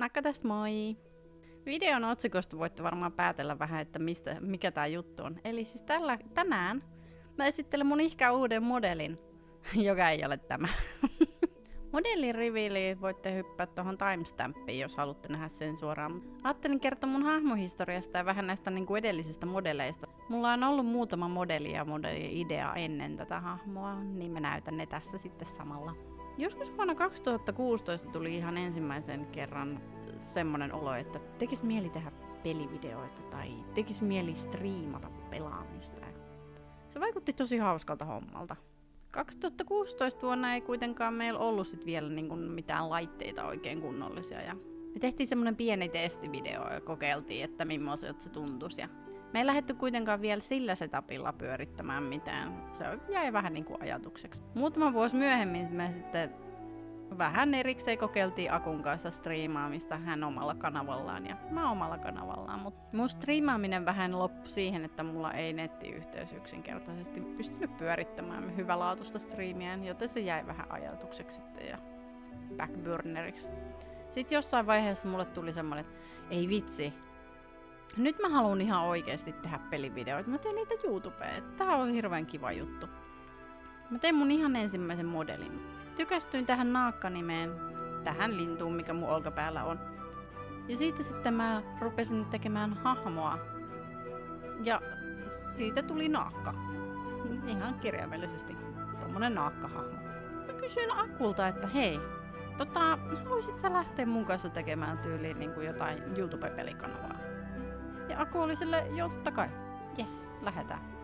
Moikka tästä moi! Videon otsikosta voitte varmaan päätellä vähän, että mikä tää juttu on. Eli siis tänään mä esittelen mun ihkä uuden modelin, joka ei ole tämä. Modelin riviiliin voitte hyppää tuohon timestampiin, jos haluatte nähdä sen suoraan. Ajattelin kertoa mun hahmohistoriasta ja vähän näistä edellisistä modeleista. Mulla on ollut muutama modeli ja modeli-idea ennen tätä hahmoa, niin mä näytän ne tässä sitten samalla. Joskus vuonna 2016 tuli ihan ensimmäisen kerran semmonen olo, että tekis mieli tehdä pelivideoita tai tekis mieli striimata pelaamista. Se vaikutti tosi hauskalta hommalta. 2016 vuonna ei kuitenkaan meillä ollut sit vielä mitään laitteita oikein kunnollisia. Ja me tehtiin semmonen pieni testivideo ja kokeiltiin, että millaiselta se tuntuisi. Me ei lähdetty kuitenkaan vielä sillä setupilla pyörittämään mitään. Se jäi vähän ajatukseksi. Muutama vuosi myöhemmin me sitten vähän erikseen kokeiltiin Akun kanssa striimaamista, hän omalla kanavallaan ja mä omalla kanavallaan. Mutta mun striimaaminen vähän loppui siihen, että mulla ei nettiyhteys yksinkertaisesti pystynyt pyörittämään hyvälaatuista striimiä, joten se jäi vähän ajatukseksi sitten ja backburneriksi. Sitten jossain vaiheessa mulle tuli semmonen, että ei vitsi, nyt mä haluan ihan oikeesti tehdä pelivideoita. Mä teen niitä YouTubeen. Tää on hirveän kiva juttu. Mä tein mun ihan ensimmäisen modelin. Tykästyin tähän naakkanimeen, tähän lintuun, mikä mun olkapäällä on. Ja siitä sitten mä rupesin tekemään hahmoa. Ja siitä tuli naakka. Ihan kirjaimellisesti. Tommonen naakkahahmo. Mä kysyin Akulta, että hei, haluisit sä lähteä mun kanssa tekemään tyyliin jotain YouTube-pelikanavaa? Ja Aku oli sille, joo totta kai. Jes, lähdetään.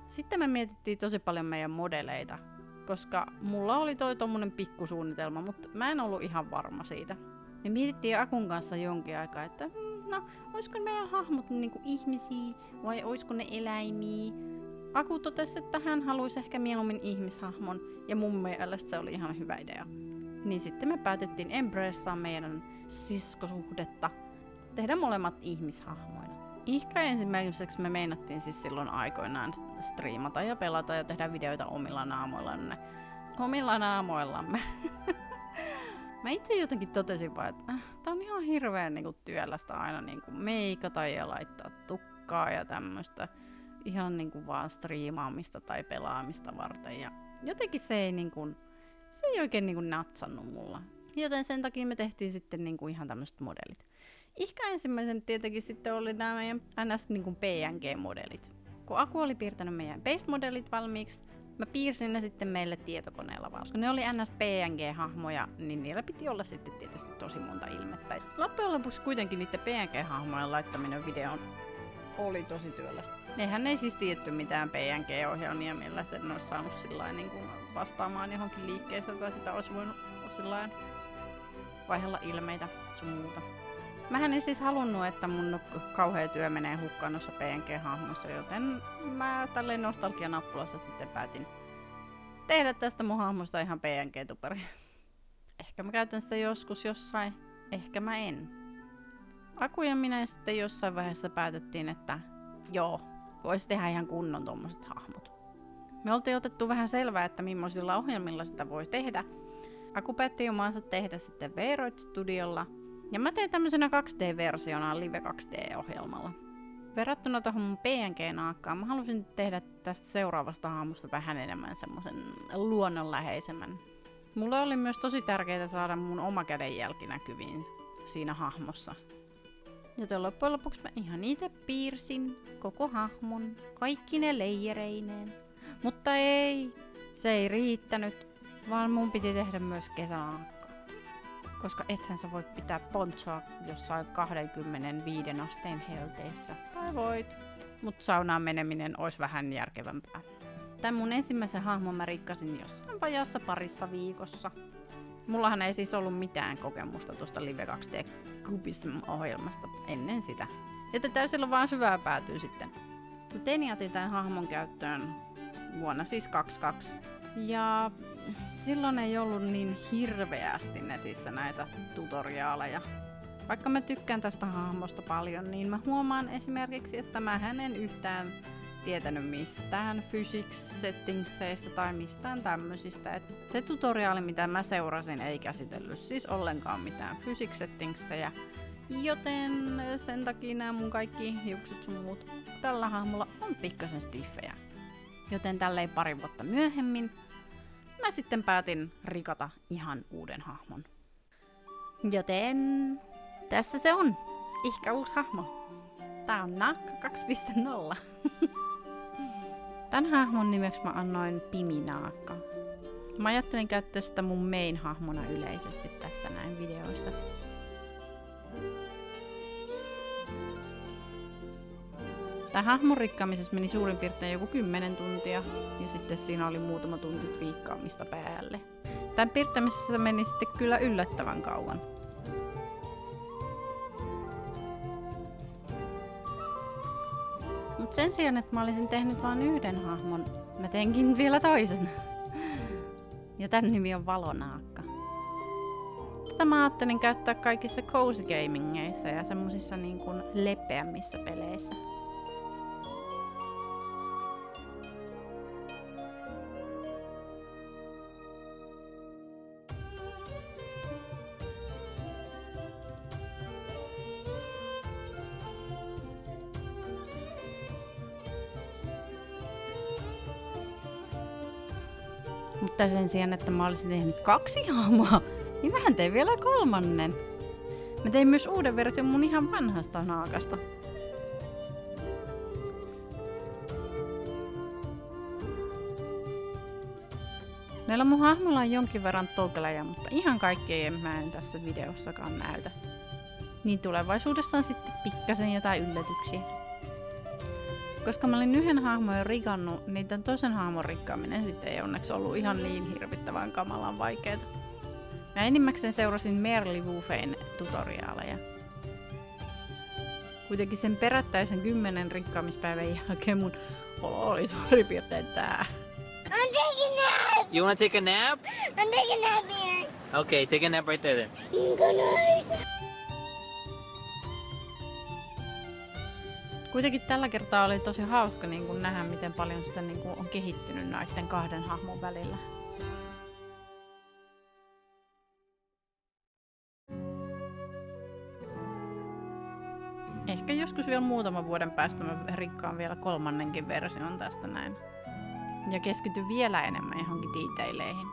Sitten me mietittiin tosi paljon meidän modeleita, koska mulla oli tommonen pikkusuunnitelma, mutta mä en ollut ihan varma siitä. Me mietittiin Akun kanssa jonkin aikaa, että oisko meidän hahmot ihmisiä vai oisko ne eläimiä. Aku totesi, että hän haluaisi ehkä mieluummin ihmishahmon ja mun mielestä se oli ihan hyvä idea. Niin sitten me päätettiin embracea meidän siskosuhdetta. Tehdä molemmat ihmishahmoina. Ehkä ensimmäiseksi me meinattiin siis silloin aikoinaan striimata ja pelata ja tehdä videoita omilla naamoillamme. Omilla naamoillamme. Mä itse jotenkin totesin vaan, että tää on ihan hirveän työlästä aina meikata ja laittaa tukkaa ja tämmöstä. Ihan vaan striimaamista tai pelaamista varten. Ja jotenkin se ei oikein natsannut mulla. Joten sen takia me tehtiin sitten ihan tämmöiset modelit. Ehkä ensimmäisen tietenkin sitten oli nämä meidän ns. PNG-modelit. Kun Aku oli piirtänyt meidän base-modelit valmiiksi, mä piirsin ne sitten meille tietokoneella vaan. Koska ne oli ns. PNG-hahmoja, niin niillä piti olla sitten tietysti tosi monta ilmettä. Loppujen lopuksi kuitenkin niiden PNG-hahmojen laittaminen videoon oli tosi työlästä. Eihän ei siis tiedetty mitään PNG-ohjelmia, millä sen olisi saanut vastaamaan johonkin liikkeeseen tai sitä olisi voinut vaihella ilmeitä sun muuta. Mähän en siis halunnut, että mun kauhea työ menee hukkaan noissa PNG-hahmoissa, joten mä tälleen nostalgianappulassa sitten päätin tehdä tästä mun hahmosta ihan PNG-tuperi. Ehkä mä käytän sitä joskus jossain, ehkä mä en. Aku ja minä sitten jossain vaiheessa päätettiin, että joo, vois tehdä ihan kunnon tommoset hahmot. Me oltiin otettu vähän selvää, että millaisilla ohjelmilla sitä voi tehdä. Aku päätti omaansa tehdä sitten V-Roid Studiolla. Ja mä tein tämmöisenä 2D-versiona Live 2D-ohjelmalla. Verrattuna tuohon mun PNG-naakkaan, mä halusin tehdä tästä seuraavasta hahmosta vähän enemmän semmosen luonnonläheisemmän. Mulle oli myös tosi tärkeää saada mun oma kädenjälki näkyviin siinä hahmossa. Joten loppujen lopuksi mä ihan itse piirsin koko hahmon, kaikki ne leijereineen. Mutta ei, se ei riittänyt, vaan mun piti tehdä myös kesänaakka. Koska ethän sä voi pitää ponchoa jossain 25 asteen helteessä. Tai voit. Mut saunaan meneminen olisi vähän järkevämpää. Tän mun ensimmäisen hahmon mä rikkasin jossain vajaassa parissa viikossa. Mullahan ei siis ollut mitään kokemusta tuosta Live 2D Cubism-ohjelmasta ennen sitä. Joten täysillä vaan syvää päätyy sitten. Mä tein ja otin tän hahmon käyttöön vuonna siis 22. Ja silloin ei ollut niin hirveästi netissä näitä tutoriaaleja. Vaikka mä tykkään tästä hahmosta paljon, niin mä huomaan esimerkiksi, että mähän en yhtään tietänyt mistään physics settingsseistä tai mistään tämmöisistä. Et se tutoriaali, mitä mä seurasin, ei käsitellyt siis ollenkaan mitään physics settingsejä. Joten sen takia nämä mun kaikki hiukset sun muut tällä hahmolla on pikkasen stiffejä. Joten tälleen pari vuotta myöhemmin mä sitten päätin rikata ihan uuden hahmon. Joten tässä se on. Ihka uusi hahmo. Tää on Naakka 2.0. Tän hahmon nimeksi mä annoin Pimi-Naakka. Mä ajattelin käyttää sitä mun main-hahmona yleisesti tässä näin videoissa. Tää hahmon rikkaamisessa meni suurin piirtein joku 10 tuntia, ja sitten siinä oli muutama tunti twiikkaamista päälle. Tän piirtämisessä meni sitten kyllä yllättävän kauan. Mut sen sijaan, että mä olisin tehnyt vain yhden hahmon, mä teinkin vielä toisen. Ja tän nimi on Valonaakka. Tätä mä ajattelin käyttää kaikissa cozy gamingeissa ja semmosissa niin kuin lepeämmissä peleissä. Mutta sen sijaan, että mä olisin tehnyt 2 hahmoa, niin mähän tein vielä 3. Mä tein myös uuden version mun ihan vanhasta naakasta. Näillä mun hahmolla on jonkin verran toggleja, mutta ihan kaikkea mä en tässä videossakaan näytä. Niin tulevaisuudessa on sitten pikkasen jotain yllätyksiä. Koska mä olin yhden hahmon jo rikannut, niin tän toisen hahmon rikkaaminen sitten ei onneksi ollut ihan niin hirvittävän kamalan vaikeeta. Mä enimmäkseen seurasin Merli Wufein tutoriaaleja. Kuitenkin sen perättäisen 10 rikkaamispäivän jälkeen mun olo oli suurin piirtein tää. I'm taking a nap! You wanna take a nap? I'm taking a nap here. Okay, take a nap right there then. Good night. Kuitenkin tällä kertaa oli tosi hauska niin kun nähdä, miten paljon sitä niin kun on kehittynyt näiden 2 hahmon välillä. Ehkä joskus vielä muutaman vuoden päästä mä rikkaan vielä 3. version tästä näin. Ja keskityn vielä enemmän johonkin detaileihin.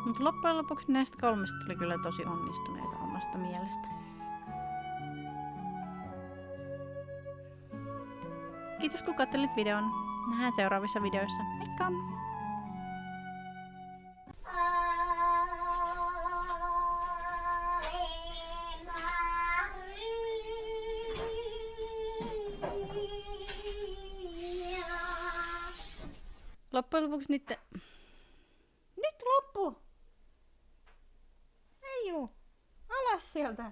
Mutta loppujen lopuksi näistä 3 tuli kyllä tosi onnistuneita omasta mielestä. Kiitos kun katselit videon. Nähdään seuraavissa videoissa. Moikka! Loppujen lopuksi niitten... Nyt loppu! Ei juu! Alas sieltä!